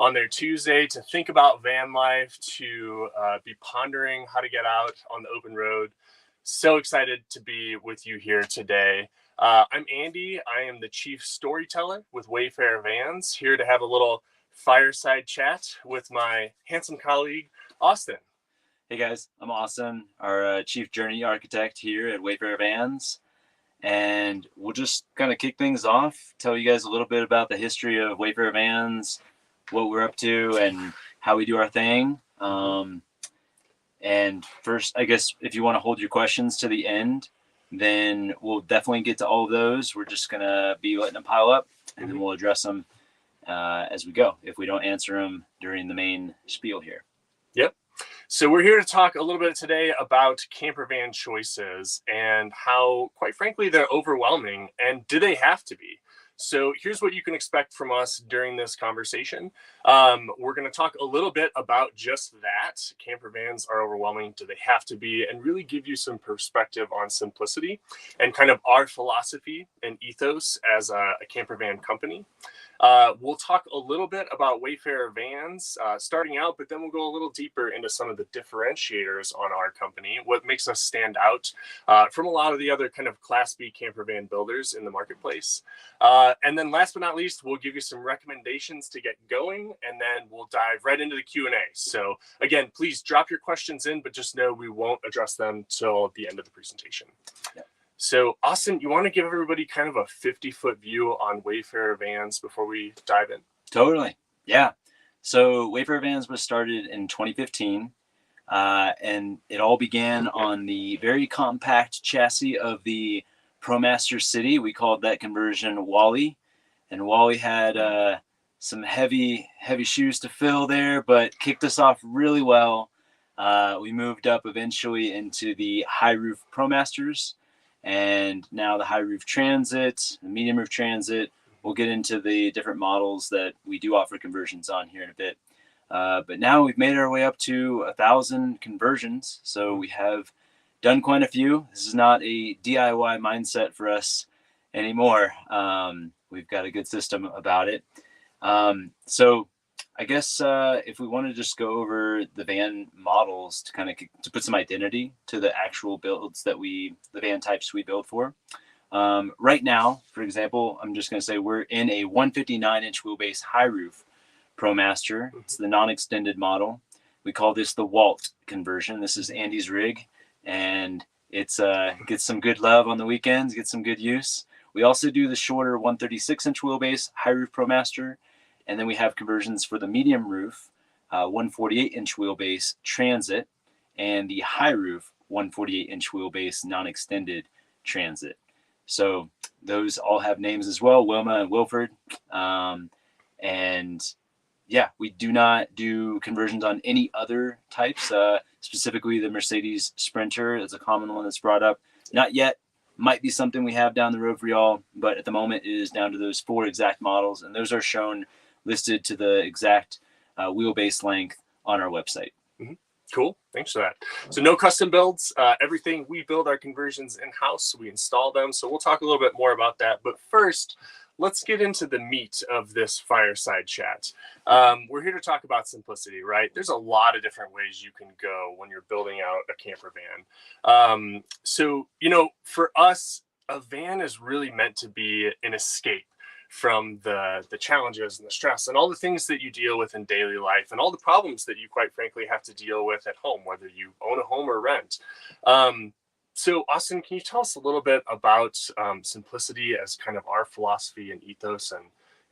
on their Tuesday to think about van life, to be pondering how to get out on the open road. So excited to be with you here today. I'm Andy. I am the chief storyteller with Wayfarer Vans, here to have a little fireside chat with my handsome colleague, Austin. Hey guys, I'm Austin, our chief journey architect here at Wayfarer Vans. And we'll just kind of kick things off, tell you guys a little bit about the history of Wayfarer Vans, what we're up to, and how we do our thing. And first, I guess if you want to hold your questions to the end, then we'll definitely get to all of those. We're just going to be letting them pile up, and then we'll address them as we go, if we don't answer them during the main spiel here. Yep. So we're here to talk a little bit today about camper van choices and how, quite frankly, they're overwhelming, and do they have to be? So here's what you can expect from us during this conversation. We're going to talk a little bit about just that. Camper vans are overwhelming. Do they have to be? And really give you some perspective on simplicity and kind of our philosophy and ethos as a camper van company. We'll talk a little bit about Wayfarer Vans starting out, but then we'll go a little deeper into some of the differentiators on our company, what makes us stand out from a lot of the other kind of Class B camper van builders in the marketplace. And then last but not least, we'll give you some recommendations to get going, and then we'll dive right into the Q&A. So again, please drop your questions in, but just know we won't address them till the end of the presentation. Yeah. So Austin, you want to give everybody kind of a 50-foot view on Wayfarer Vans before we dive in? Totally. Yeah. So Wayfarer Vans was started in 2015, and it all began on the very compact chassis of the ProMaster City. We called that conversion Wally, and Wally had some heavy shoes to fill there, but kicked us off really well. We moved up eventually into the high roof ProMasters, and now the high roof Transit, the medium roof Transit. We'll get into the different models that we do offer conversions on here in a bit. But now we've made our way up to 1,000 conversions. So we have done quite a few. This is not a DIY mindset for us anymore. We've got a good system about it. So I guess if we want to just go over the van models to kind of to put some identity to the actual builds that the van types we build for. Right now, for example, I'm just going to say we're in a 159-inch wheelbase high roof ProMaster. It's the non-extended model. We call this the Walt conversion. This is Andy's rig, and it's gets some good love on the weekends, gets some good use. We also do the shorter 136-inch wheelbase high roof ProMaster. And then we have conversions for the medium roof, 148-inch wheelbase Transit, and the high roof 148-inch wheelbase non-extended Transit. So those all have names as well, Wilma and Wilford. And yeah, we do not do conversions on any other types, specifically the Mercedes Sprinter is a common one that's brought up. Not yet. Might be something we have down the road for y'all, but at the moment it is down to those 4 exact models, and those are shown listed to the exact wheelbase length on our website. Cool. Thanks for that. So no custom builds. Everything we build our conversions in-house. We install them. So we'll talk a little bit more about that. But first, let's get into the meat of this fireside chat. We're here to talk about simplicity, right? There's a lot of different ways you can go when you're building out a camper van. So, for us, a van is really meant to be an escape from the challenges and the stress and all the things that you deal with in daily life and all the problems that you quite frankly have to deal with at home, whether you own a home or rent. So Austin, can you tell us a little bit about simplicity as kind of our philosophy and ethos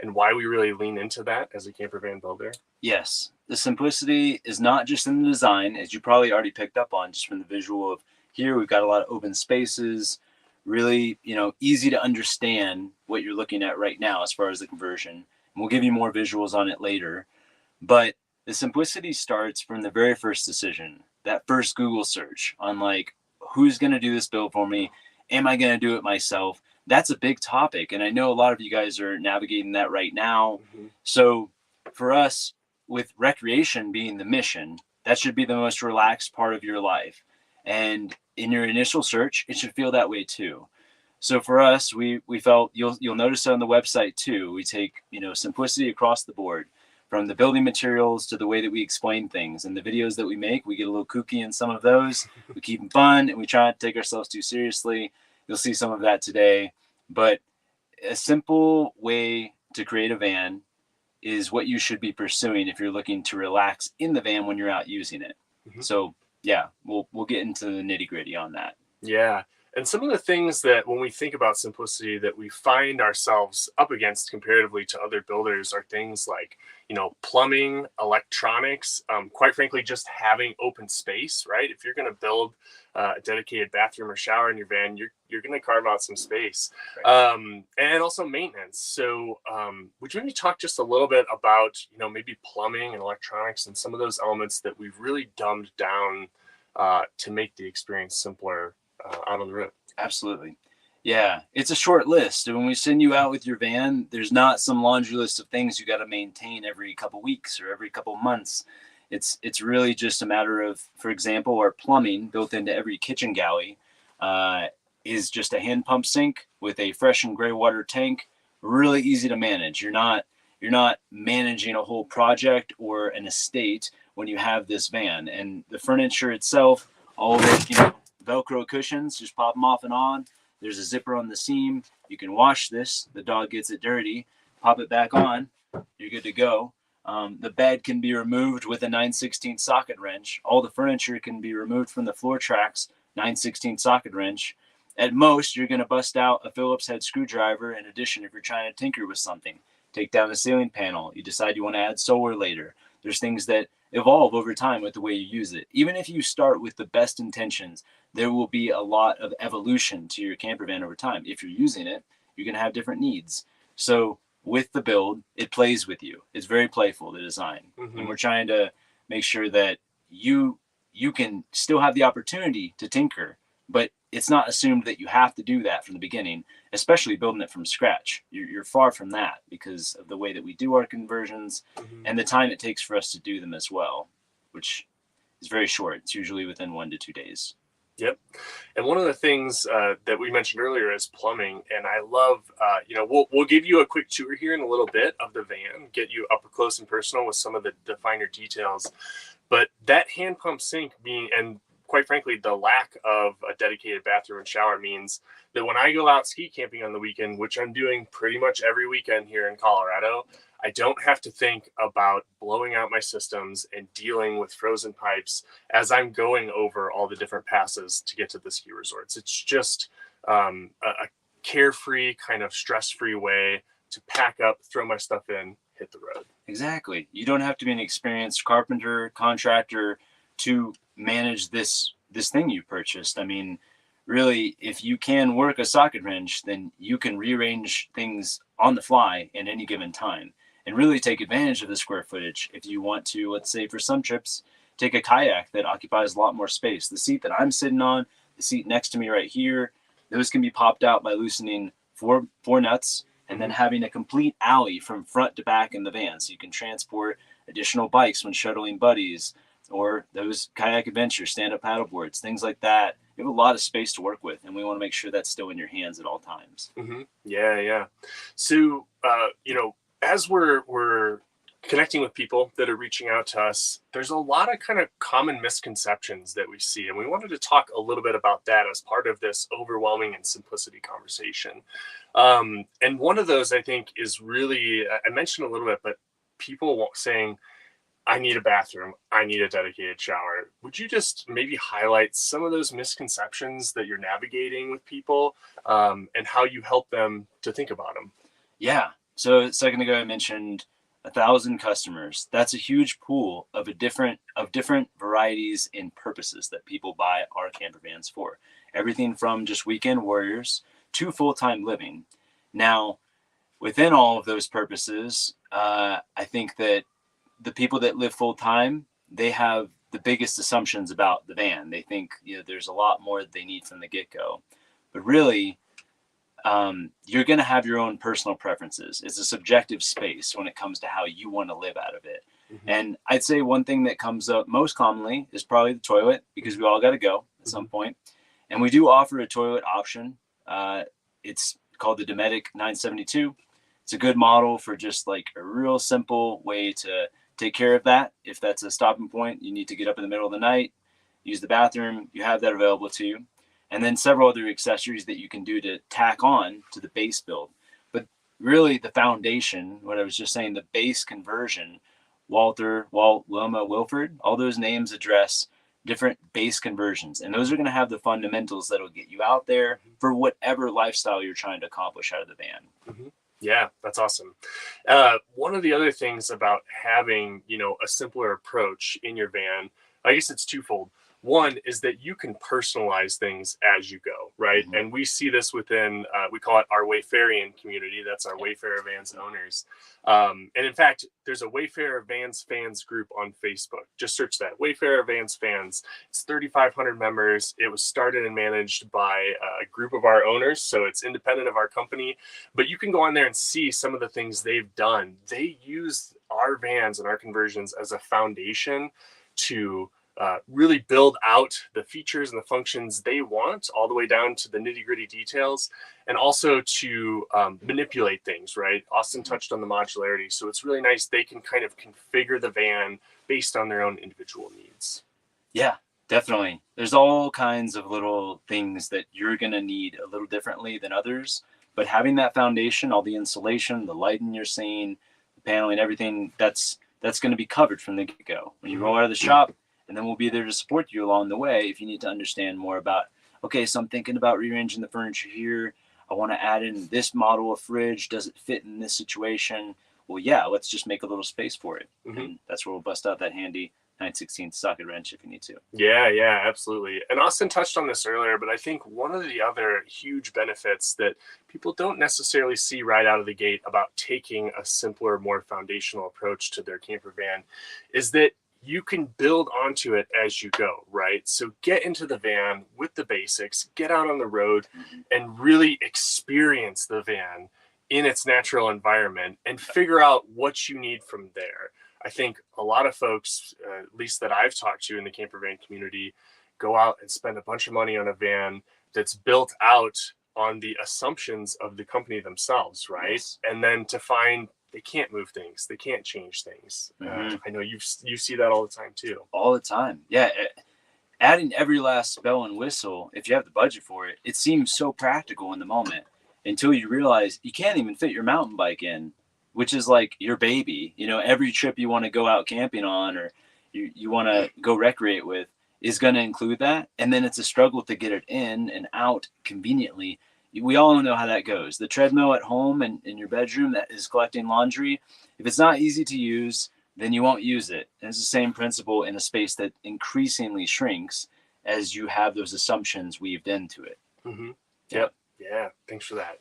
and why we really lean into that as a camper van builder? Yes, the simplicity is not just in the design, as you probably already picked up on just from the visual of here. We've got a lot of open spaces, really, easy to understand what you're looking at right now as far as the conversion. And we'll give you more visuals on it later. But the simplicity starts from the very first decision, that first Google search on who's going to do this build for me? Am I going to do it myself? That's a big topic. And I know a lot of you guys are navigating that right now. So for us, with recreation being the mission, that should be the most relaxed part of your life. And in your initial search, it should feel that way too. So for us, we felt you'll notice on the website too, we take simplicity across the board. from the building materials to the way that we explain things. And the videos that we make, we get a little kooky in some of those. We keep them fun, and we try not to take ourselves too seriously. You'll see some of that today. But a simple way to create a van is what you should be pursuing if you're looking to relax in the van when you're out using it. So yeah, we'll get into the nitty gritty on that. Yeah. And some of the things that when we think about simplicity that we find ourselves up against comparatively to other builders are things like, plumbing, electronics, quite frankly, just having open space, right? If you're going to build a dedicated bathroom or shower in your van, you're going to carve out some space, Right. and also maintenance. So would you maybe talk just a little bit about, maybe plumbing and electronics and some of those elements that we've really dumbed down to make the experience simpler out on the road? Absolutely. Yeah, it's a short list. And when we send you out with your van, there's not some laundry list of things you got to maintain every couple weeks or every couple months. It's really just a matter of, for example, our plumbing built into every kitchen galley is just a hand pump sink with a fresh and gray water tank. Really easy to manage. You're not managing a whole project or an estate when you have this van. And the furniture itself, all of it, Velcro cushions, just pop them off and on. There's a zipper on the seam. You can wash this. The dog gets it dirty. Pop it back on. You're good to go. The bed can be removed with a 9/16 socket wrench. All the furniture can be removed from the floor tracks, 9/16 socket wrench. At most, you're going to bust out a Phillips head screwdriver in addition if you're trying to tinker with something. Take down the ceiling panel. You decide you want to add solar later. There's things that evolve over time with the way you use it. Even if you start with the best intentions, there will be a lot of evolution to your camper van over time. If you're using it, you're going to have different needs. So with the build, it plays with you. It's very playful, the design. And we're trying to make sure that you can still have the opportunity to tinker, but it's not assumed that you have to do that from the beginning, especially building it from scratch. You're far from that because of the way that we do our conversions and the time it takes for us to do them as well, which is very short. It's usually within 1 to 2 days. Yep. And one of the things that we mentioned earlier is plumbing. And I love, we'll give you a quick tour here in a little bit of the van, get you up close and personal with some of the finer details. But that hand pump sink and quite frankly, the lack of a dedicated bathroom and shower means that when I go out ski camping on the weekend, which I'm doing pretty much every weekend here in Colorado, I don't have to think about blowing out my systems and dealing with frozen pipes as I'm going over all the different passes to get to the ski resorts. It's just a carefree, kind of stress-free way to pack up, throw my stuff in, hit the road. Exactly. You don't have to be an experienced carpenter, contractor to manage this thing you purchased. I mean, really, if you can work a socket wrench, then you can rearrange things on the fly at any given time and really take advantage of the square footage. If you want to, let's say for some trips, take a kayak that occupies a lot more space. The seat that I'm sitting on, the seat next to me right here, those can be popped out by loosening four nuts and then having a complete alley from front to back in the van. So you can transport additional bikes when shuttling buddies or those kayak adventures, stand-up paddleboards, things like that. You have a lot of space to work with, and we want to make sure that's still in your hands at all times. Yeah. So, as we're connecting with people that are reaching out to us, there's a lot of kind of common misconceptions that we see. And we wanted to talk a little bit about that as part of this overwhelming and simplicity conversation. And one of those, I think, is really, I mentioned a little bit, but people saying, I need a bathroom, I need a dedicated shower. Would you just maybe highlight some of those misconceptions that you're navigating with people and how you help them to think about them? Yeah. So a second ago, I mentioned 1,000 customers. That's a huge pool of different varieties and purposes that people buy our camper vans for. Everything from just weekend warriors to full-time living. Now, within all of those purposes, I think that the people that live full-time, they have the biggest assumptions about the van. They think there's a lot more that they need from the get-go. But really, you're going to have your own personal preferences. It's a subjective space when it comes to how you want to live out of it. And I'd say one thing that comes up most commonly is probably the toilet, because we all got to go at some point. And we do offer a toilet option. It's called the Dometic 972. It's a good model for just like a real simple way to take care of that. If that's a stopping point, you need to get up in the middle of the night, use the bathroom, you have that available to you. And then several other accessories that you can do to tack on to the base build. But really the foundation, what I was just saying, the base conversion, Walter, Walt, Wilma, Wilford, all those names address different base conversions. And those are going to have the fundamentals that'll get you out there for whatever lifestyle you're trying to accomplish out of the van. Mm-hmm. Yeah, that's awesome. One of the other things about having, a simpler approach in your van, I guess it's twofold. One is that you can personalize things as you go, right? Mm-hmm. And we see this within, we call it our Wayfarian community. That's our Wayfarer Vans owners. And in fact, there's a Wayfarer Vans fans group on Facebook. Just search that, Wayfarer Vans fans. It's 3,500 members. It was started and managed by a group of our owners, so it's independent of our company. But you can go on there and see some of the things they've done. They use our vans and our conversions as a foundation to really build out the features and the functions they want, all the way down to the nitty-gritty details, and also to manipulate things, right? Austin touched on the modularity, so it's really nice. They can kind of configure the van based on their own individual needs. Yeah, definitely. There's all kinds of little things that you're going to need a little differently than others, but having that foundation, all the insulation, the lighting you're seeing, the paneling, everything, that's going to be covered from the get-go. When you roll out of the shop, and then we'll be there to support you along the way if you need to understand more about, okay, so I'm thinking about rearranging the furniture here. I want to add in this model of fridge. Does it fit in this situation? Well, yeah, let's just make a little space for it. Mm-hmm. And that's where we'll bust out that handy 9/16 socket wrench if you need to. Yeah, absolutely. And Austin touched on this earlier, but I think one of the other huge benefits that people don't necessarily see right out of the gate about taking a simpler, more foundational approach to their camper van is that you can build onto it as you go, right? So get into the van with the basics, get out on the road, and really experience the van in its natural environment and figure out what you need from there. I think a lot of folks, at least that I've talked to in the camper van community, go out and spend a bunch of money on a van that's built out on the assumptions of the company themselves, right? Yes. And then to find they can't move things, they can't change things. I know you see that all the time too. All the time, yeah. Adding every last bell and whistle, if you have the budget for it, it seems so practical in the moment until you realize you can't even fit your mountain bike in, which is like your baby. Every trip you want to go out camping on or you want to go recreate with is going to include that. And then it's a struggle to get it in and out conveniently. We all know how that goes. The treadmill at home and in your bedroom that is collecting laundry, if it's not easy to use, then you won't use it. And it's the same principle in a space that increasingly shrinks as you have those assumptions weaved into it. Mm-hmm. Yep. Yeah, thanks for that.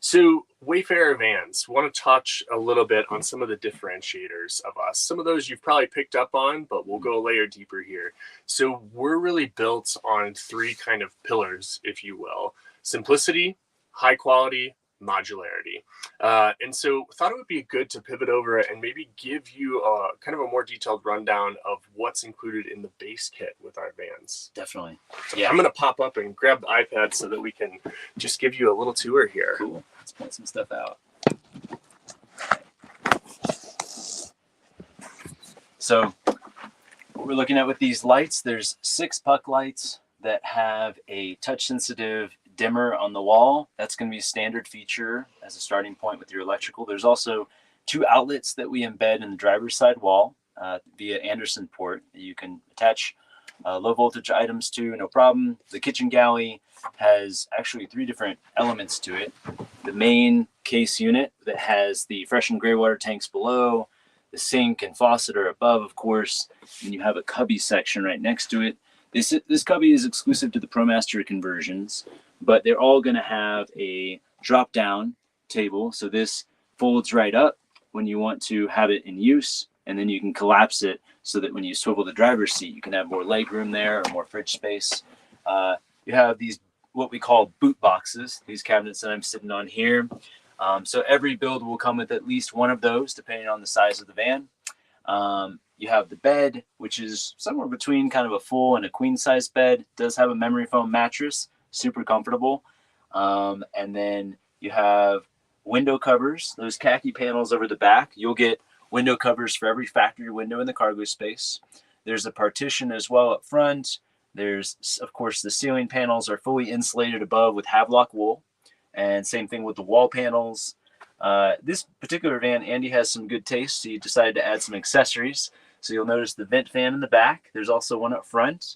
So Wayfarer Vans, want to touch a little bit on some of the differentiators of us. Some of those you've probably picked up on, but we'll go a layer deeper here. So we're really built on three kind of pillars, if you will: simplicity, high quality, modularity. And so thought it would be good to pivot over and maybe give you kind of a more detailed rundown of what's included in the base kit with our vans. Definitely. So yeah. I'm going to pop up and grab the iPad so that we can just give you a little tour here. Cool. Let's point some stuff out. So what we're looking at with these lights, there's 6 puck lights that have a touch sensitive dimmer on the wall. That's going to be a standard feature as a starting point with your electrical. There's also 2 outlets that we embed in the driver's side wall via Anderson port that you can attach low voltage items to, no problem. The kitchen galley has actually 3 different elements to it. The main case unit that has the fresh and gray water tanks below, the sink and faucet are above, of course, and you have a cubby section right next to it. This cubby is exclusive to the ProMaster conversions, but they're all going to have a drop-down table. So this folds right up when you want to have it in use, and then you can collapse it so that when you swivel the driver's seat, you can have more leg room there or more fridge space. You have these, what we call boot boxes, these cabinets that I'm sitting on here. So every build will come with at least one of those, depending on the size of the van. You have the bed, which is somewhere between kind of a full and a queen size bed. It does have a memory foam mattress, super comfortable. And then you have window covers, those khaki panels over the back. You'll get window covers for every factory window in the cargo space. There's a partition as well up front. There's, of course, the ceiling panels are fully insulated above with Havelock wool. And same thing with the wall panels. This particular van, Andy has some good taste, so he decided to add some accessories. So you'll notice the vent fan in the back. There's also one up front.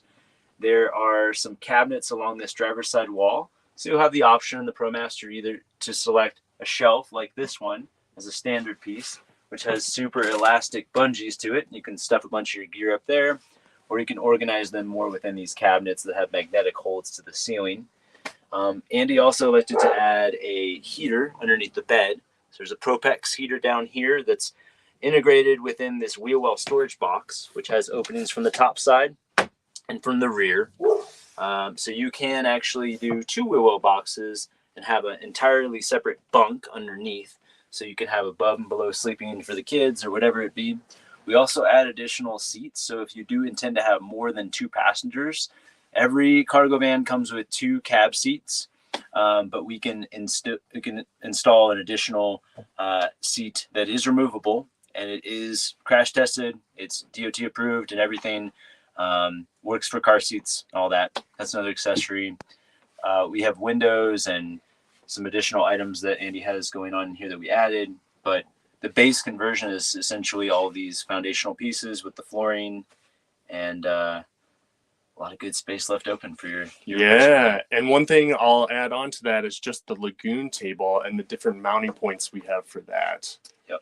There are some cabinets along this driver's side wall. So you'll have the option in the ProMaster either to select a shelf like this one as a standard piece, which has super elastic bungees to it. You can stuff a bunch of your gear up there, or you can organize them more within these cabinets that have magnetic holds to the ceiling. Andy also elected to add a heater underneath the bed. So there's a Propex heater down here that's integrated within this wheel well storage box, which has openings from the top side and from the rear. So you can actually do 2 wheel well boxes and have an entirely separate bunk underneath. So you can have above and below sleeping for the kids or whatever it be. We also add additional seats. So if you do intend to have more than 2 passengers, every cargo van comes with 2 cab seats. But we can install an additional seat that is removable, and it is crash tested. It's DOT approved and everything. Works for car seats, all that. That's another accessory. We have windows and some additional items that Andy has going on here that we added. But the base conversion is essentially all these foundational pieces with the flooring and a lot of good space left open for your Yeah, and one thing I'll add on to that is just the lagoon table and the different mounting points we have for that. Yep.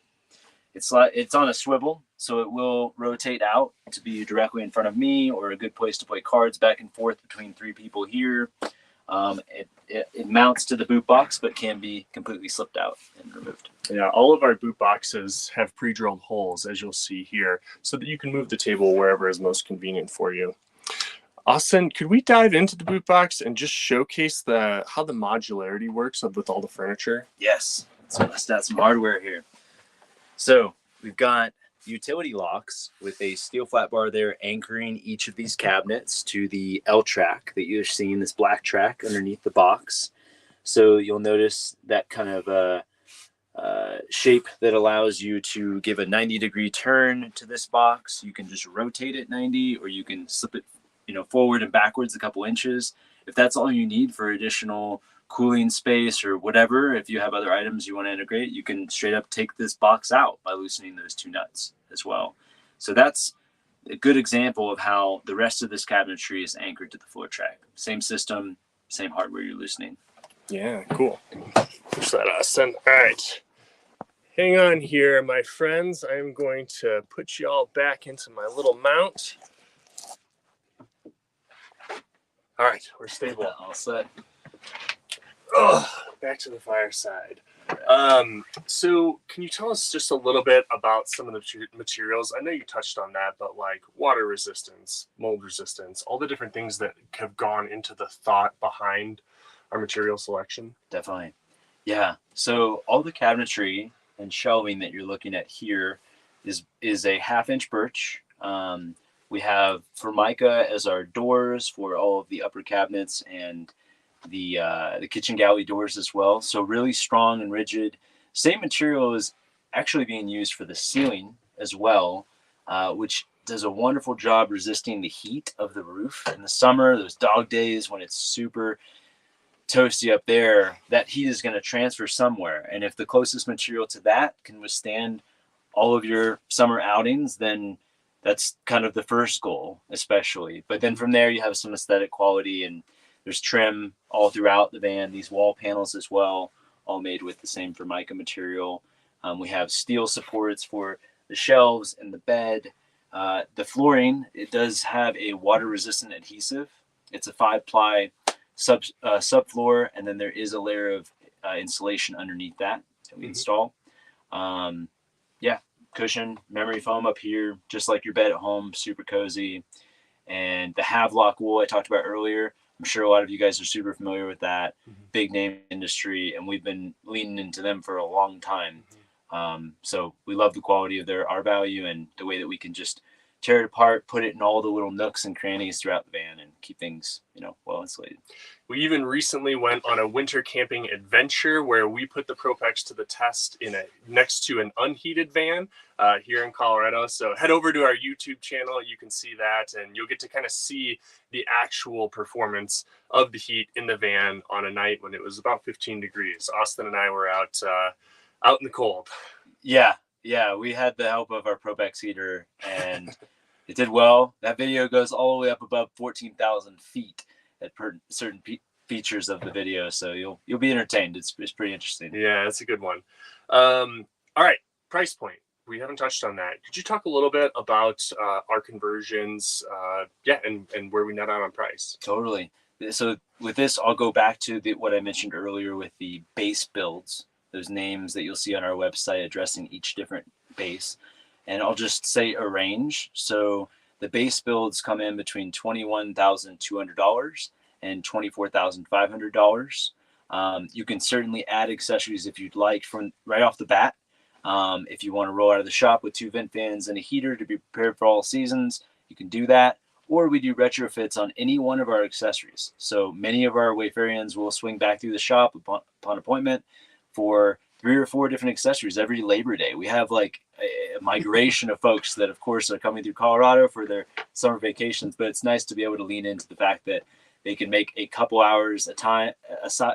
It's on a swivel, so it will rotate out to be directly in front of me, or a good place to play cards back and forth between 3 people here. It mounts to the boot box, but can be completely slipped out and removed. Yeah, all of our boot boxes have pre-drilled holes, as you'll see here, so that you can move the table wherever is most convenient for you. Austin, could we dive into the boot box and just showcase how the modularity works with all the furniture? Yes, so let's add some hardware here. So we've got utility locks with a steel flat bar there anchoring each of these cabinets to the L track that you're seeing, this black track underneath the box. So you'll notice that kind of shape that allows you to give a 90-degree turn to this box. You can just rotate it 90, or you can slip it forward and backwards a couple inches. If that's all you need for additional cooling space or whatever, if you have other items you want to integrate, you can straight up take this box out by loosening those 2 nuts as well. So that's a good example of how the rest of this cabinetry is anchored to the floor track. Same system, same hardware you're loosening. Yeah, cool. Push that, Austin. All right. Hang on here, my friends. I'm going to put you all back into my little mount. All right, we're stable. All set. Back to the fireside. So can you tell us just a little bit about some of the materials? I know you touched on that, but like water resistance, mold resistance, all the different things that have gone into the thought behind our material selection. Definitely. Yeah. So all the cabinetry and shelving that you're looking at here is a 1/2-inch birch. We have Formica as our doors for all of the upper cabinets and the kitchen galley doors as well. So really strong and rigid. Same material is actually being used for the ceiling as well, which does a wonderful job resisting the heat of the roof in the summer. Those dog days when it's super toasty up there, that heat is going to transfer somewhere. And if the closest material to that can withstand all of your summer outings, then that's kind of the first goal, especially. But then from there, you have some aesthetic quality, and there's trim all throughout the van. These wall panels as well, all made with the same Formica material. We have steel supports for the shelves and the bed. The flooring, it does have a water-resistant adhesive. It's a 5-ply subfloor, and then there is a layer of insulation underneath that we install. Cushion, memory foam up here, just like your bed at home, super cozy. And the Havelock wool I talked about earlier, I'm sure a lot of you guys are super familiar with that. Big name industry, and we've been leaning into them for a long time. So we love the quality of our value and the way that we can just tear it apart, put it in all the little nooks and crannies throughout the van, and keep things, well insulated. We even recently went on a winter camping adventure where we put the Propex to the test next to an unheated van here in Colorado. So head over to our YouTube channel. You can see that, and you'll get to kind of see the actual performance of the heat in the van on a night when it was about 15 degrees. Austin and I were out in the cold. Yeah, we had the help of our Propex heater, and it did well. That video goes all the way up above 14,000 feet at certain features of the video, so you'll be entertained. It's pretty interesting. Yeah, it's a good one. All right, price point. We haven't touched on that. Could you talk a little bit about our conversions? And where we net out on price. Totally. So with this, I'll go back to what I mentioned earlier with the base builds. Those names that you'll see on our website addressing each different base, and I'll just say a range. So the base builds come in between $21,200 and $24,500. You can certainly add accessories if you'd like from right off the bat. If you want to roll out of the shop with 2 vent fans and a heater to be prepared for all seasons, you can do that. Or we do retrofits on any one of our accessories. So many of our Wayfarians will swing back through the shop upon appointment for 3 or 4 different accessories every Labor Day. We have like a migration of folks that, of course, are coming through Colorado for their summer vacations, but it's nice to be able to lean into the fact that they can make a couple hours aside.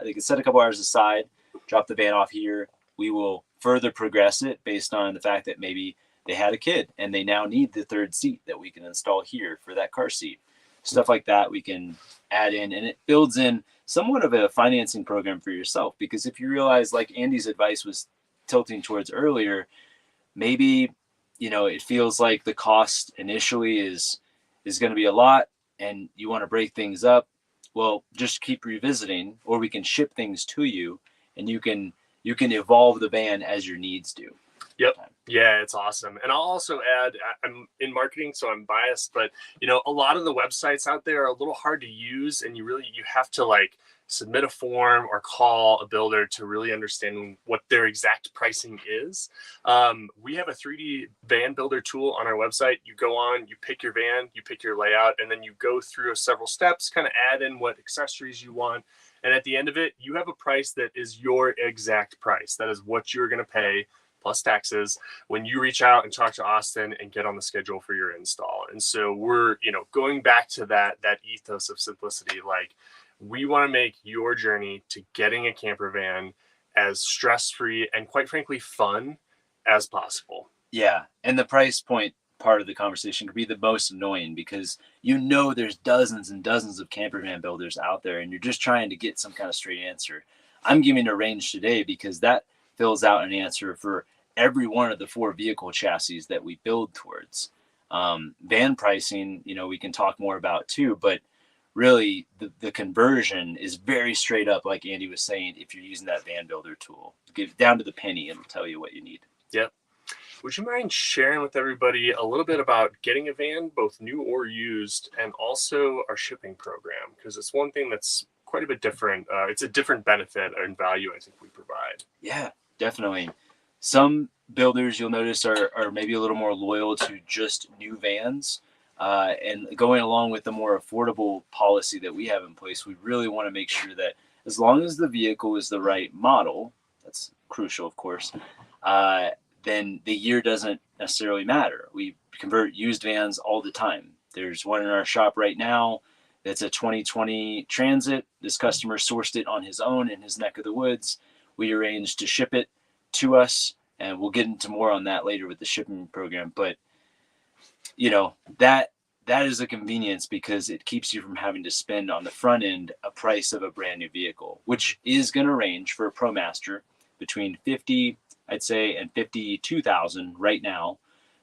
They can set a couple hours aside, drop the van off here. We will further progress it based on the fact that maybe they had a kid and they now need the 3rd seat that we can install here for that car seat. Stuff like that we can add in, and it builds in somewhat of a financing program for yourself, because if you realize, like Andy's advice was tilting towards earlier, maybe it feels like the cost initially is going to be a lot and you want to break things up. Well, just keep revisiting, or we can ship things to you and you can evolve the van as your needs do. Yep. Yeah, it's awesome. And I'll also add, I'm in marketing, so I'm biased, but a lot of the websites out there are a little hard to use, and you have to like submit a form or call a builder to really understand what their exact pricing is. We have a 3D van builder tool on our website. You go on, you pick your van, you pick your layout, and then you go through several steps, kind of add in what accessories you want. And at the end of it, you have a price that is your exact price. That is what you're going to pay plus taxes when you reach out and talk to Austin and get on the schedule for your install. And so we're, going back to that ethos of simplicity. Like, we want to make your journey to getting a camper van as stress-free and, quite frankly, fun as possible. Yeah. And the price point part of the conversation could be the most annoying, because there's dozens and dozens of camper van builders out there and you're just trying to get some kind of straight answer. I'm giving a range today because that fills out an answer for every one of the 4 vehicle chassis that we build towards. Van pricing, we can talk more about too, but really the conversion is very straight up, like Andy was saying. If you're using that van builder tool, get down to the penny, it'll tell you what you need. Yep. Would you mind sharing with everybody a little bit about getting a van, both new or used, and also our shipping program? Because it's one thing that's quite a bit different. It's a different benefit and value I think we provide. Yeah, definitely. Some builders, you'll notice, are maybe a little more loyal to just new vans. And going along with the more affordable policy that we have in place, we really want to make sure that as long as the vehicle is the right model, that's crucial, of course, then the year doesn't necessarily matter. We convert used vans all the time. There's one in our shop right now that's a 2020 Transit. This customer sourced it on his own in his neck of the woods. We arranged to ship it to us, and we'll get into more on that later with the shipping program. But that is a convenience, because it keeps you from having to spend on the front end a price of a brand new vehicle, which is going to range for a ProMaster between $50,000, I'd say, and $52,000 right now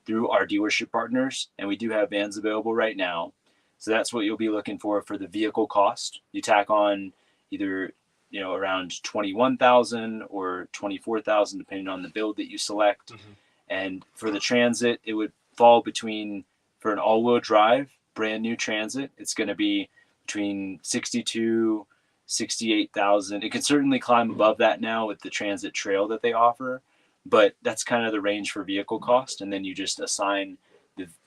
through our dealership partners. And we do have vans available right now. So that's what you'll be looking for the vehicle cost. You tack on either around $21,000 or $24,000, depending on the build that you select. Mm-hmm. And for the Transit, it would fall between, for an all-wheel drive, brand new Transit, it's going to be between $62,000, $68,000. It can certainly climb above that now with the Transit Trail that they offer, but that's kind of the range for vehicle cost. And then you just assign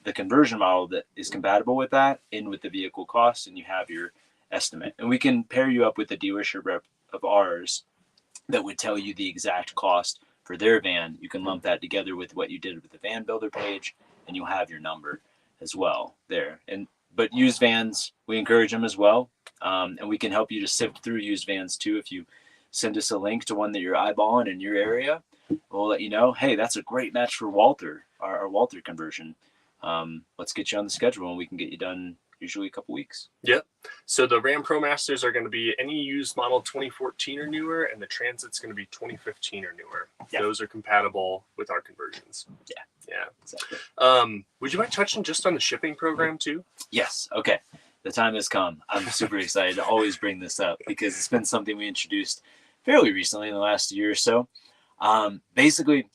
the conversion model that is compatible with that in with the vehicle cost, and you have your estimate. And we can pair you up with a dealership rep of ours that would tell you the exact cost for their van. You can lump that together with what you did with the van builder page, and you'll have your number as well there. But used vans, we encourage them as well. And we can help you to sift through used vans too. If you send us a link to one that you're eyeballing in your area, we'll let you know, hey, that's a great match for Walter, our Walter conversion. Let's get you on the schedule, and we can get you done usually a couple weeks. Yep. So the Ram ProMasters are going to be any used model 2014 or newer, and the Transit's going to be 2015 or newer. Yeah. Those are compatible with our conversions. Yeah, exactly. Would you mind touching just on the shipping program too? Yes. Okay. The time has come. I'm super excited to always bring this up because it's been something we introduced fairly recently in the last year or so. Basically,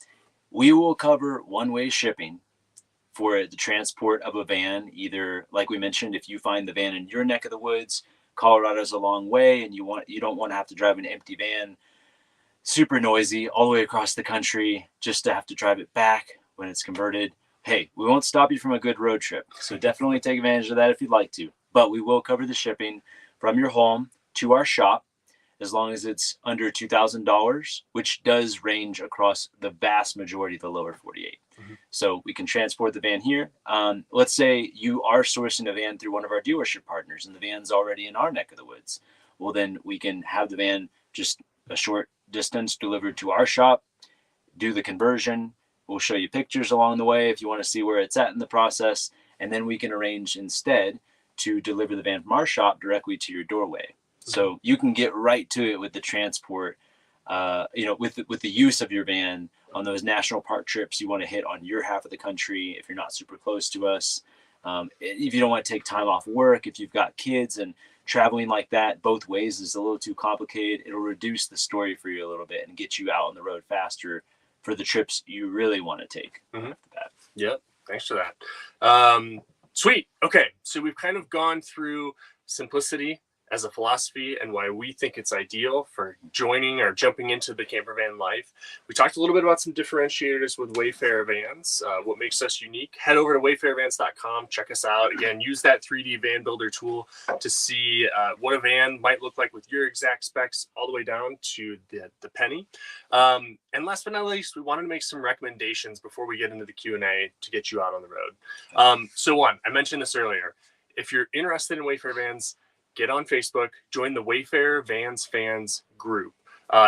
we will cover one-way shipping for the transport of a van. Either, like we mentioned, if you find the van in your neck of the woods, Colorado's a long way, and you don't want to have to drive an empty van, super noisy, all the way across the country, just to have to drive it back when it's converted. Hey, we won't stop you from a good road trip, so definitely take advantage of that if you'd like to. But we will cover the shipping from your home to our shop, as long as it's under $2,000, which does range across the vast majority of the lower 48. Mm-hmm. So we can transport the van here. Let's say you are sourcing a van through one of our dealership partners and the van's already in our neck of the woods. Well, then we can have the van just a short distance delivered to our shop, do the conversion. We'll show you pictures along the way if you want to see where it's at in the process. And then we can arrange instead to deliver the van from our shop directly to your doorway. So you can get right to it with the transport, with the use of your van on those national park trips you want to hit on your half of the country if you're not super close to us. If you don't want to take time off work, if you've got kids, and traveling like that both ways is a little too complicated, it'll reduce the story for you a little bit and get you out on the road faster for the trips you really want to take. Mm-hmm. Yep. Thanks for that. Sweet. Okay. So we've kind of gone through simplicity as a philosophy and why we think it's ideal for joining or jumping into the camper van life. We talked a little bit about some differentiators with Wayfarer Vans, what makes us unique. Head over to wayfarervans.com, check us out. Again, use that 3D van builder tool to see what a van might look like with your exact specs all the way down to the penny. And last but not least, we wanted to make some recommendations before we get into the Q&A to get you out on the road. So one, I mentioned this earlier. If you're interested in Wayfarer Vans, get on Facebook, join the Wayfarer Vans fans group.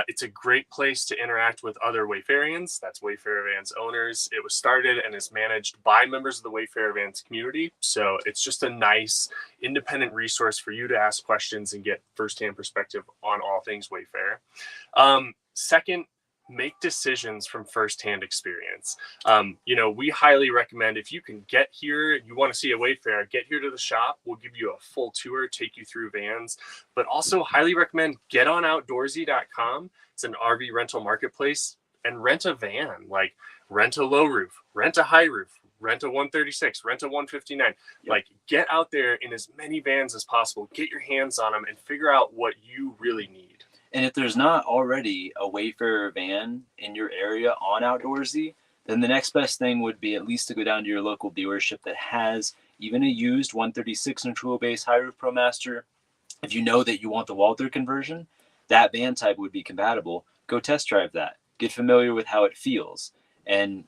It's a great place to interact with other Wayfarians. That's Wayfarer Vans owners. It was started and is managed by members of the Wayfarer Vans community. So it's just a nice independent resource for you to ask questions and get firsthand perspective on all things Wayfarer. Second, make decisions from firsthand experience. We highly recommend, if you can get here, you want to see a Wayfarer, get here to the shop. We'll give you a full tour, take you through vans, but also highly recommend get on outdoorsy.com. It's an RV rental marketplace, and rent a van, like rent a low roof, rent a high roof, rent a 136, rent a 159. Yep. Like get out there in as many vans as possible, get your hands on them and figure out what you really need. And if there's not already a Wayfarer van in your area on Outdoorsy, then the next best thing would be at least to go down to your local dealership that has even a used 136 neutral base high roof ProMaster. If you know that you want the Walther conversion, that van type would be compatible. Go test drive that. Get familiar with how it feels. And,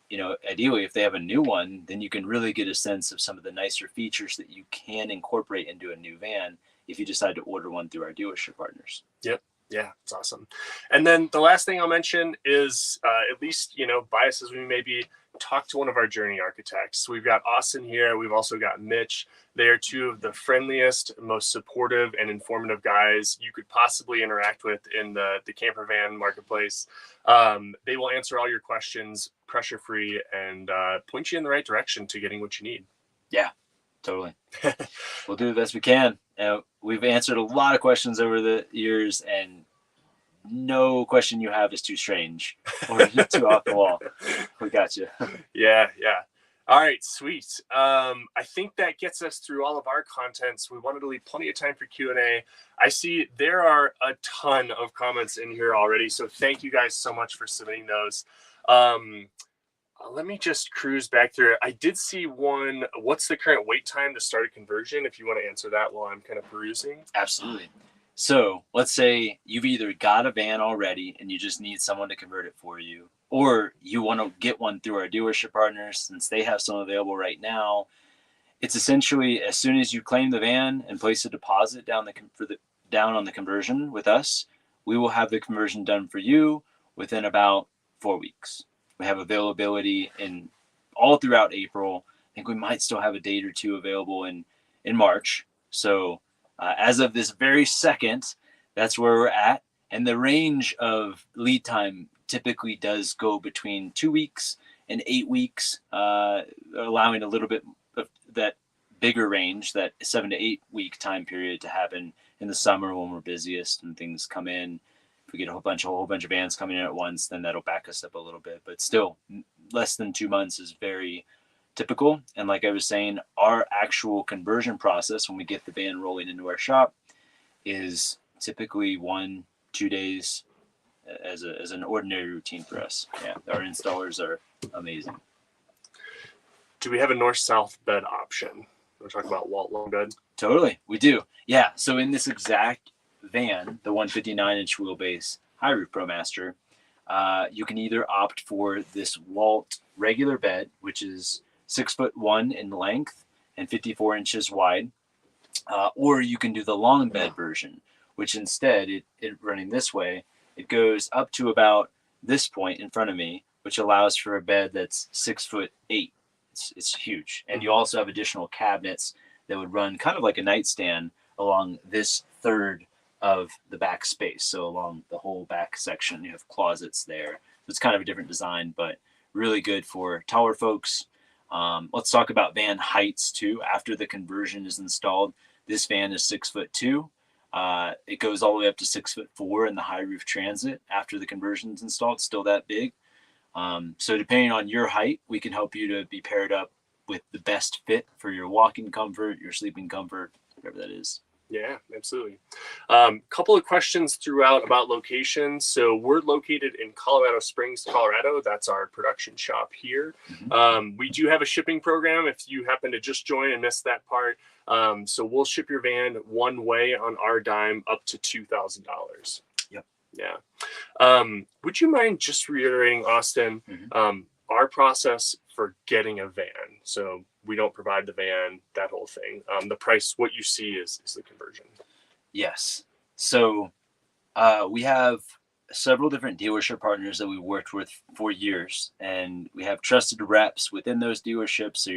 ideally, if they have a new one, then you can really get a sense of some of the nicer features that you can incorporate into a new van if you decide to order one through our dealership partners. Yep. Yeah, it's awesome. And then the last thing I'll mention is, at least, biased as we may be, talk to one of our journey architects. We've got Austin here. We've also got Mitch. They are two of the friendliest, most supportive and informative guys you could possibly interact with in the camper van marketplace. They will answer all your questions pressure-free and point you in the right direction to getting what you need. Yeah, totally. We'll do the best we can. We've answered a lot of questions over the years, and no question you have is too strange or too off the wall. We got you. Yeah. All right, sweet. I think that gets us through all of our contents. We wanted to leave plenty of time for Q&A. I see there are a ton of comments in here already, so thank you guys so much for submitting those. Let me just cruise back through it. I did see one. What's the current wait time to start a conversion? If you want to answer that while I'm kind of perusing. Absolutely. So let's say you've either got a van already and you just need someone to convert it for you, or you want to get one through our dealership partners since they have some available right now. It's essentially as soon as you claim the van and place a deposit down on the conversion with us, we will have the conversion done for you within about 4 weeks. We have availability in all throughout April. I think we might still have a date or two available in March. So as of this very second, that's where we're at. And the range of lead time typically does go between 2 weeks and 8 weeks, allowing a little bit of that bigger range, that 7 to 8 week time period to happen in the summer when we're busiest and things come in. If we get a whole bunch of vans coming in at once, then that'll back us up a little bit. But still, less than 2 months is very typical. And like I was saying, our actual conversion process when we get the van rolling into our shop is typically 1-2 days as an ordinary routine for us. Yeah, our installers are amazing. Do we have a north-south bed option? We're talking about long bed. Totally, we do. Yeah, so in this exact van, the 159-inch wheelbase high roof ProMaster, you can either opt for this Walt regular bed, which is 6'1" in length and 54 inches wide, or you can do the long bed version, which instead, it running this way, it goes up to about this point in front of me, which allows for a bed that's 6'8". It's huge, and you also have additional cabinets that would run kind of like a nightstand along this third of the back space. So along the whole back section, you have closets there. It's kind of a different design, but really good for taller folks. Let's talk about van heights too. After the conversion is installed, this van is 6'2". It goes all the way up to 6'4" in the high roof transit. After the conversion is installed, it's still that big. So depending on your height, we can help you to be paired up with the best fit for your walking comfort, your sleeping comfort, whatever that is. Yeah, absolutely. Couple of questions throughout about locations. So we're located in Colorado Springs, Colorado. That's our production shop here. We do have a shipping program if you happen to just join and miss that part. So we'll ship your van one way on our dime up to $2,000. Yep. Yeah. Would you mind just reiterating, Austin, our process for getting a van? So we don't provide the van, that whole thing. The price, what you see is the conversion. Yes. So we have several different dealership partners that we've worked with for years, and we have trusted reps within those dealerships. So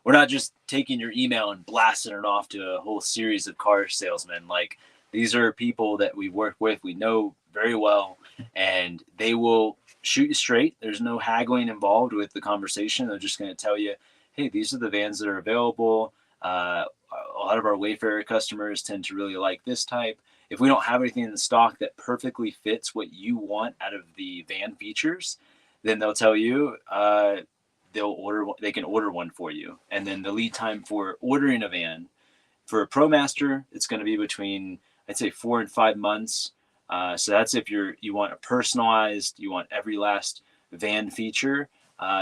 we're not just taking your email and blasting it off to a whole series of car salesmen. Like, these are people that we work with, we know very well, and they will shoot you straight. There's no haggling involved with the conversation. They're just going to tell you, hey, these are the vans that are available. A lot of our Wayfarer customers tend to really like this type. If we don't have anything in the stock that perfectly fits what you want out of the van features, then they'll tell you they can order one for you. And then the lead time for ordering a van for a ProMaster, it's going to be between, I'd say, 4 and 5 months. So that's if you want a personalized, you want every last van feature.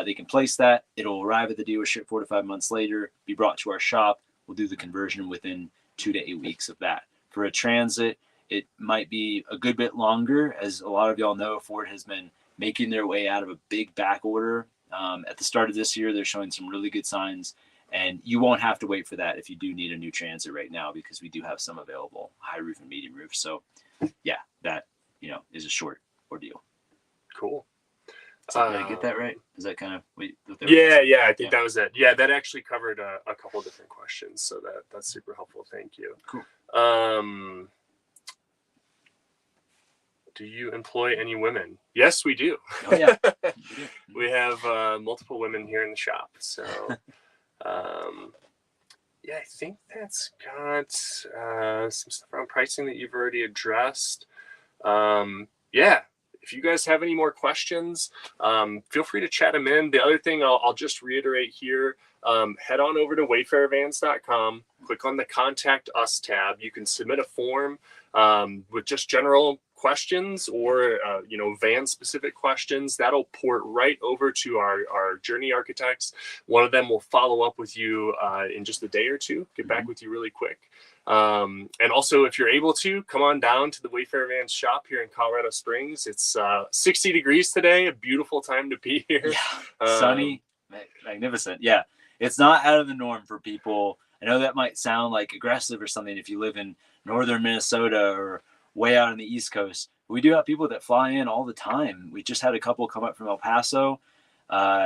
They can place that. It'll arrive at the dealership 4 to 5 months later, be brought to our shop. We'll do the conversion within 2 to 8 weeks of that. For a transit, it might be a good bit longer. As a lot of y'all know, Ford has been making their way out of a big back order. At the start of this year, they're showing some really good signs, and you won't have to wait for that if you do need a new transit right now, because we do have some available, high roof and medium roof. So yeah, that, is a short ordeal. Cool. Did I get that right? Is that kind of yeah, I think that was it. Yeah, that actually covered a couple different questions, so that's super helpful. Thank you. Cool. Do you employ any women? Yes, we do. Oh yeah. We have multiple women here in the shop. So yeah, I think that's got some stuff around pricing that you've already addressed. Yeah, if you guys have any more questions, feel free to chat them in. The other thing I'll just reiterate here, head on over to wayfarervans.com, click on the Contact Us tab. You can submit a form with just general questions or van specific questions, that'll port right over to our journey architects. One of them will follow up with you in just a day or two, get back with you really quick. And also, if you're able to, come on down to the Wayfarer Vans shop here in Colorado Springs. It's 60 degrees today, a beautiful time to be here. Sunny, magnificent. Yeah, it's not out of the norm for people. I know that might sound like aggressive or something if you live in northern Minnesota or way out on the East Coast. We do have people that fly in all the time. We just had a couple come up from El Paso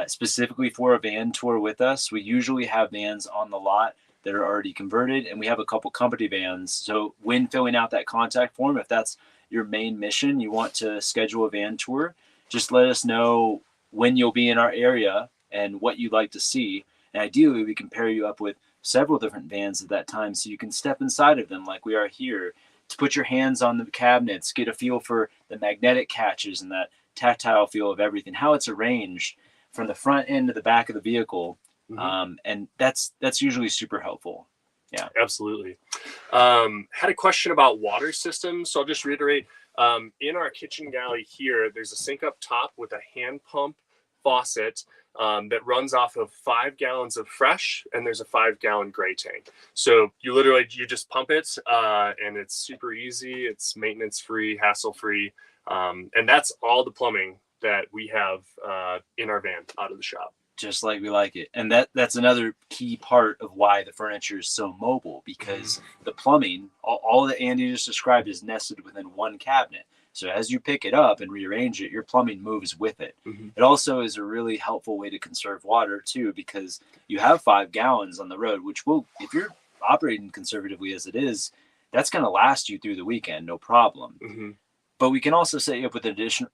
specifically for a van tour with us. We usually have vans on the lot that are already converted, and we have a couple company vans. So when filling out that contact form, if that's your main mission, you want to schedule a van tour, just let us know when you'll be in our area and what you'd like to see. And ideally, we can pair you up with several different vans at that time so you can step inside of them like we are here, to put your hands on the cabinets, get a feel for the magnetic catches and that tactile feel of everything, how it's arranged from the front end to the back of the vehicle. And that's usually super helpful. Yeah, absolutely. Had a question about water systems. So I'll just reiterate, in our kitchen galley here, there's a sink up top with a hand pump faucet that runs off of 5 gallons of fresh, and there's a 5-gallon gray tank. So you just pump it, and it's super easy. It's maintenance free, hassle free. And that's all the plumbing that we have in our van out of the shop. Just like we like it. And that's another key part of why the furniture is so mobile, because the plumbing, all that Andy just described, is nested within one cabinet. So as you pick it up and rearrange it, your plumbing moves with it. It also is a really helpful way to conserve water too, because you have 5 gallons on the road, which will, if you're operating conservatively as it is, that's going to last you through the weekend, no problem. But we can also set you up with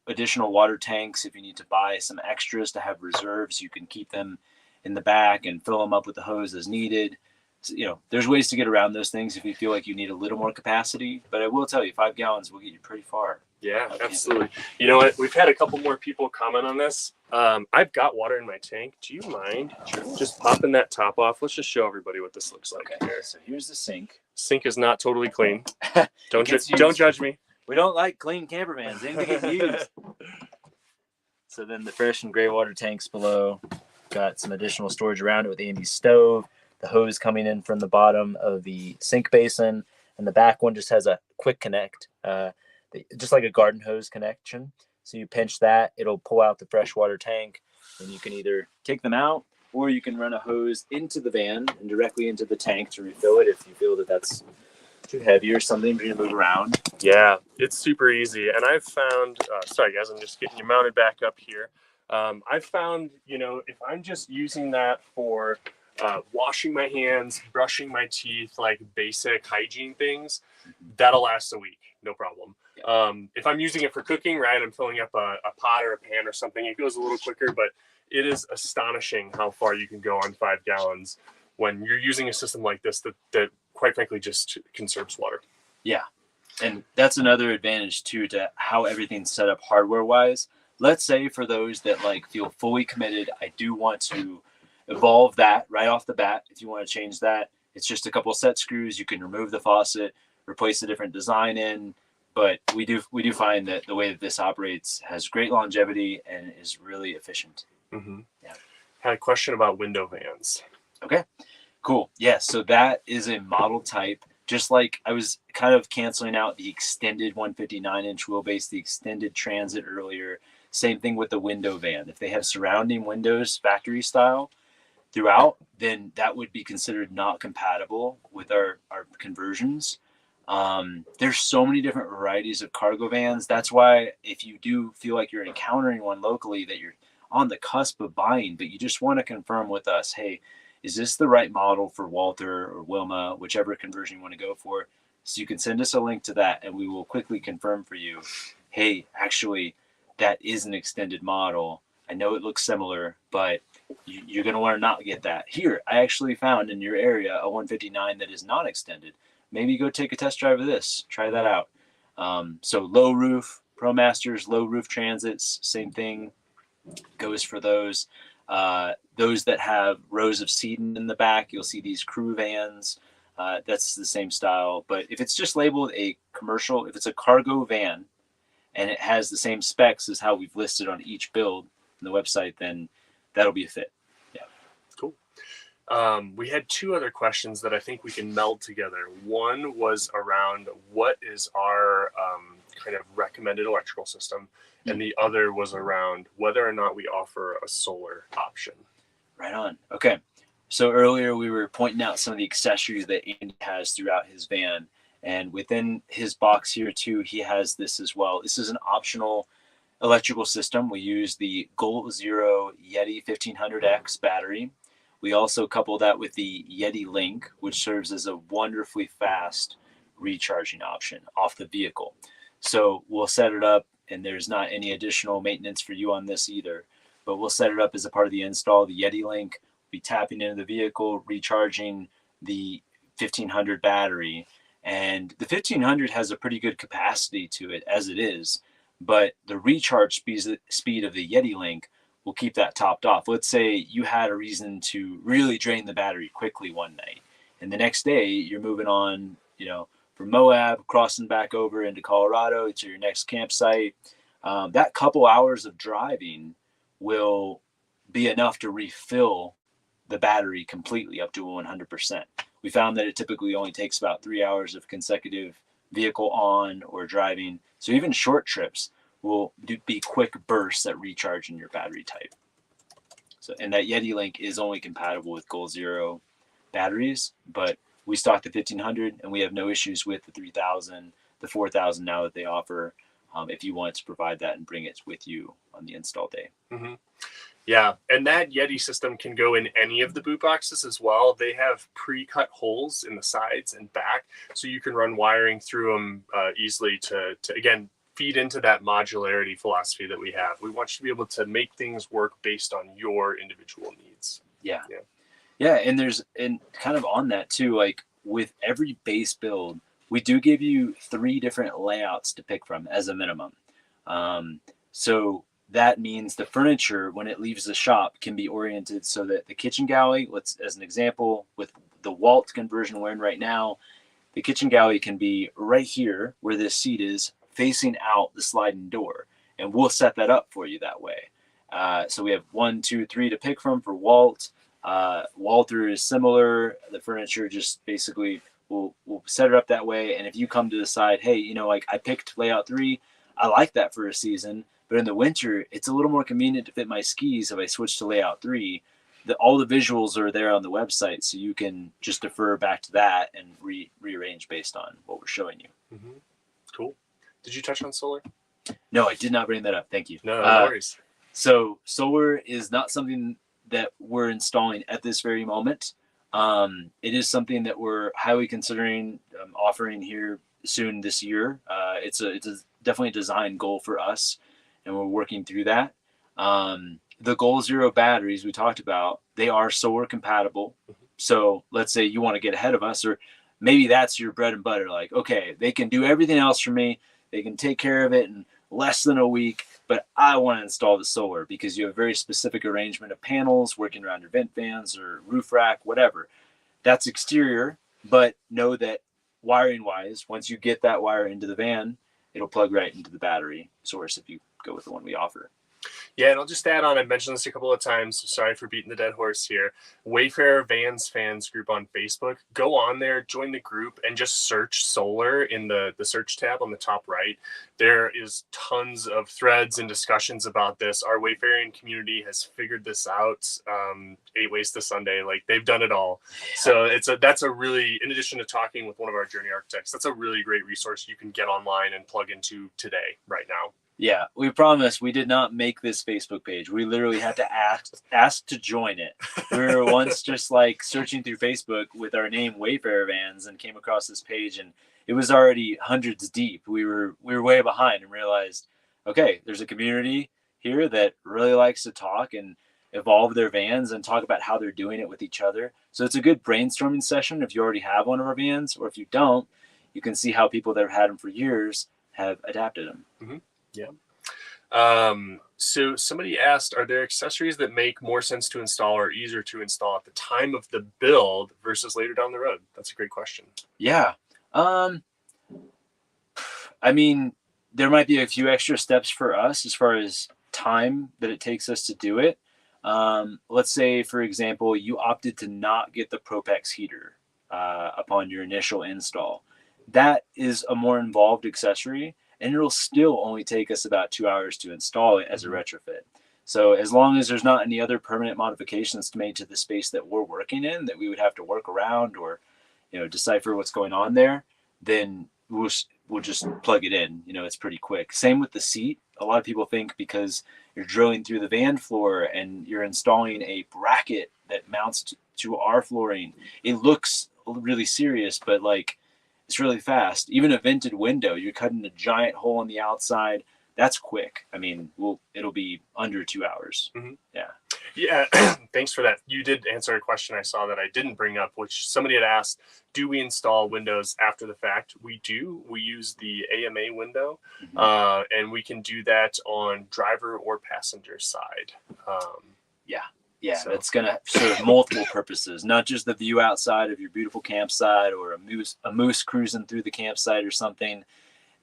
additional water tanks. If you need to buy some extras to have reserves, you can keep them in the back and fill them up with the hose as needed. So, there's ways to get around those things if you feel like you need a little more capacity. But I will tell you, 5 gallons will get you pretty far. Yeah, absolutely. You know what? We've had a couple more people comment on this. I've got water in my tank. Do you mind just popping that top off? Let's just show everybody what this looks like. Okay, so here's the sink. Sink is not totally clean. Don't judge me. We don't like clean camper vans. Anything get used. So then the fresh and gray water tanks below. Got some additional storage around it with Andy's stove. The hose coming in from the bottom of the sink basin. And the back one just has a quick connect. Just like a garden hose connection. So you pinch that, it'll pull out the freshwater tank. And you can either take them out, or you can run a hose into the van and directly into the tank to refill it if you feel that that's too heavy or something for you to move around. Yeah, it's super easy. And I've found, sorry guys, I'm just getting you mounted back up here. I've found, if I'm just using that for washing my hands, brushing my teeth, like basic hygiene things, that'll last a week, no problem. If I'm using it for cooking, right, I'm filling up a pot or a pan or something, it goes a little quicker, but it is astonishing how far you can go on 5 gallons when you're using a system like this that quite frankly just conserves water. Yeah. And that's another advantage too to how everything's set up hardware wise. Let's say for those that feel fully committed, I do want to evolve that right off the bat. If you want to change that, it's just a couple set screws. You can remove the faucet, replace a different design in. But we do find that the way that this operates has great longevity and is really efficient. Yeah. Had a question about window vans. Okay, cool. Yeah, so that is a model type. Just like I was kind of canceling out the extended 159-inch wheelbase, the extended Transit earlier. Same thing with the window van. If they have surrounding windows, factory style, throughout, then that would be considered not compatible with our conversions. There's so many different varieties of cargo vans. That's why if you do feel like you're encountering one locally that you're on the cusp of buying, but you just want to confirm with us, hey, is this the right model for Walter or Wilma, whichever conversion you want to go for? So you can send us a link to that and we will quickly confirm for you, hey, actually, that is an extended model. I know it looks similar, but you're going to want to not get that. Here, I actually found in your area a 159 that is not extended. Maybe go take a test drive of this. Try that out. So low roof, ProMasters, low roof Transits, same thing goes for those. Those that have rows of seating in the back, you'll see these crew vans. That's the same style. But if it's just labeled a commercial, if it's a cargo van, and it has the same specs as how we've listed on each build on the website, then that'll be a fit. Yeah. Cool. We had two other questions that I think we can meld together. One was around what is our kind of recommended electrical system, and the other was around whether or not we offer a solar option. Right on. Okay. So earlier we were pointing out some of the accessories that Andy has throughout his van. And within his box here too, he has this as well. This is an optional electrical system. We use the Goal Zero Yeti 1500X battery. We also couple that with the Yeti Link, which serves as a wonderfully fast recharging option off the vehicle. So we'll set it up, and there's not any additional maintenance for you on this either, but we'll set it up as a part of the install. The Yeti Link will be tapping into the vehicle, recharging the 1500 battery. And the 1500 has a pretty good capacity to it as it is, but the recharge speed of the Yeti Link will keep that topped off. Let's say you had a reason to really drain the battery quickly one night, and the next day you're moving on, from Moab, crossing back over into Colorado to your next campsite. That couple hours of driving will be enough to refill the battery completely up to 100%. We found that it typically only takes about 3 hours of consecutive vehicle on or driving. So even short trips will be quick bursts at recharging your battery type. So, and that Yeti Link is only compatible with Goal Zero batteries, but we stock the 1500 and we have no issues with the 3000, the 4000 now that they offer, if you want to provide that and bring it with you on the install day. Mm-hmm. Yeah, and that Yeti system can go in any of the boot boxes as well. They have pre-cut holes in the sides and back, so you can run wiring through them easily to again, feed into that modularity philosophy that we have. We want you to be able to make things work based on your individual needs. Yeah. And kind of on that too, like with every base build, we do give you 3 different layouts to pick from as a minimum. So that means the furniture, when it leaves the shop, can be oriented so that the kitchen galley, as an example, with the Walt conversion we're in right now, the kitchen galley can be right here where this seat is, facing out the sliding door. And we'll set that up for you that way. So we have 1, 2, 3 to pick from for Walt. Walter is similar. The furniture just basically we'll set it up that way. And if you come to decide, hey, like I picked layout 3, I like that for a season, but in the winter, it's a little more convenient to fit my skis if I switch to layout 3. All the visuals are there on the website, so you can just defer back to that and rearrange based on what we're showing you. Mm-hmm. Cool. Did you touch on solar? No, I did not bring that up. Thank you. No worries. So solar is not something that we're installing at this very moment. It is something that we're highly considering offering here soon this year. It's definitely a design goal for us, and we're working through that. The Goal Zero batteries we talked about, they are solar compatible. So let's say you want to get ahead of us, or maybe that's your bread and butter. Like, okay, they can do everything else for me. They can take care of it in less than a week, but I want to install the solar because you have a very specific arrangement of panels working around your vent fans or roof rack, whatever. That's exterior, but know that wiring wise, once you get that wire into the van, it'll plug right into the battery source if you go with the one we offer. Yeah, and I'll just add on, I've mentioned this a couple of times, so sorry for beating the dead horse here. Wayfarer Vans fans group on Facebook. Go on there, join the group, and just search solar in the search tab on the top right. There is tons of threads and discussions about this. Our Wayfaring community has figured this out. 8 Ways to Sunday, like they've done it all. So that's a really, in addition to talking with one of our journey architects, that's a really great resource you can get online and plug into today, right now. Yeah, we promise we did not make this Facebook page. We literally had to ask to join it. We were once just like searching through Facebook with our name Wayfarer Vans and came across this page, and it was already hundreds deep. We were way behind and realized, okay, there's a community here that really likes to talk and evolve their vans and talk about how they're doing it with each other. So it's a good brainstorming session if you already have one of our vans, or if you don't, you can see how people that have had them for years have adapted them. Mm-hmm. Yeah. So somebody asked, are there accessories that make more sense to install or easier to install at the time of the build versus later down the road? That's a great question. Yeah. I mean, there might be a few extra steps for us as far as time that it takes us to do it. Let's say, for example, you opted to not get the Propex heater upon your initial install. That is a more involved accessory, and it'll still only take us about 2 hours to install it as a retrofit. So as long as there's not any other permanent modifications made to the space that we're working in that we would have to work around or, decipher what's going on there, then we'll just plug it in. It's pretty quick. Same with the seat. A lot of people think because you're drilling through the van floor and you're installing a bracket that mounts to our flooring, it looks really serious, but it's really fast. Even a vented window, you're cutting a giant hole on the outside. That's quick. I mean, it'll be under 2 hours. Mm-hmm. Yeah. Yeah. Thanks for that. You did answer a question I saw that I didn't bring up, which somebody had asked, do we install windows after the fact? We do. We use the AMA window, and we can do that on driver or passenger side. Yeah, so that's going to serve multiple purposes, not just the view outside of your beautiful campsite or a moose cruising through the campsite or something.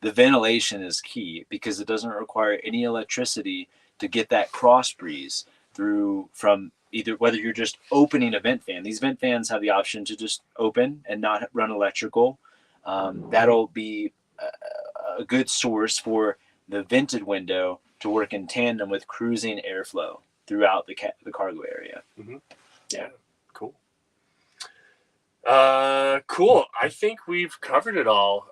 The ventilation is key because it doesn't require any electricity to get that cross breeze through from either whether you're just opening a vent fan. These vent fans have the option to just open and not run electrical. That'll be a good source for the vented window to work in tandem with cruising airflow throughout the cargo area. Mm-hmm. Yeah, cool. Cool. I think we've covered it all.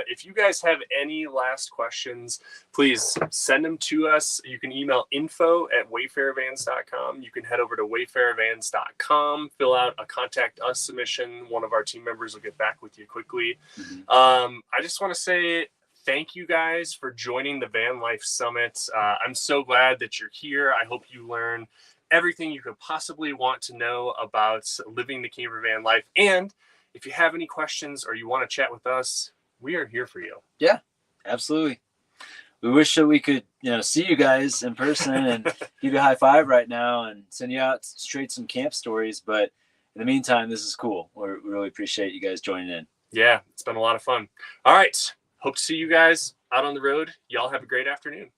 If you guys have any last questions, please send them to us. You can email info@wayfarervans.com. You can head over to wayfarervans.com, fill out a contact us submission. One of our team members will get back with you quickly. I just want to say thank you guys for joining the Van Life Summit. I'm so glad that you're here. I hope you learn everything you could possibly want to know about living the camper van life. And if you have any questions or you want to chat with us, we are here for you. Yeah, absolutely. We wish that we could, see you guys in person and give you a high five right now and send you out straight some camp stories. But in the meantime, this is cool. We really appreciate you guys joining in. Yeah, it's been a lot of fun. All right. Hope to see you guys out on the road. Y'all have a great afternoon.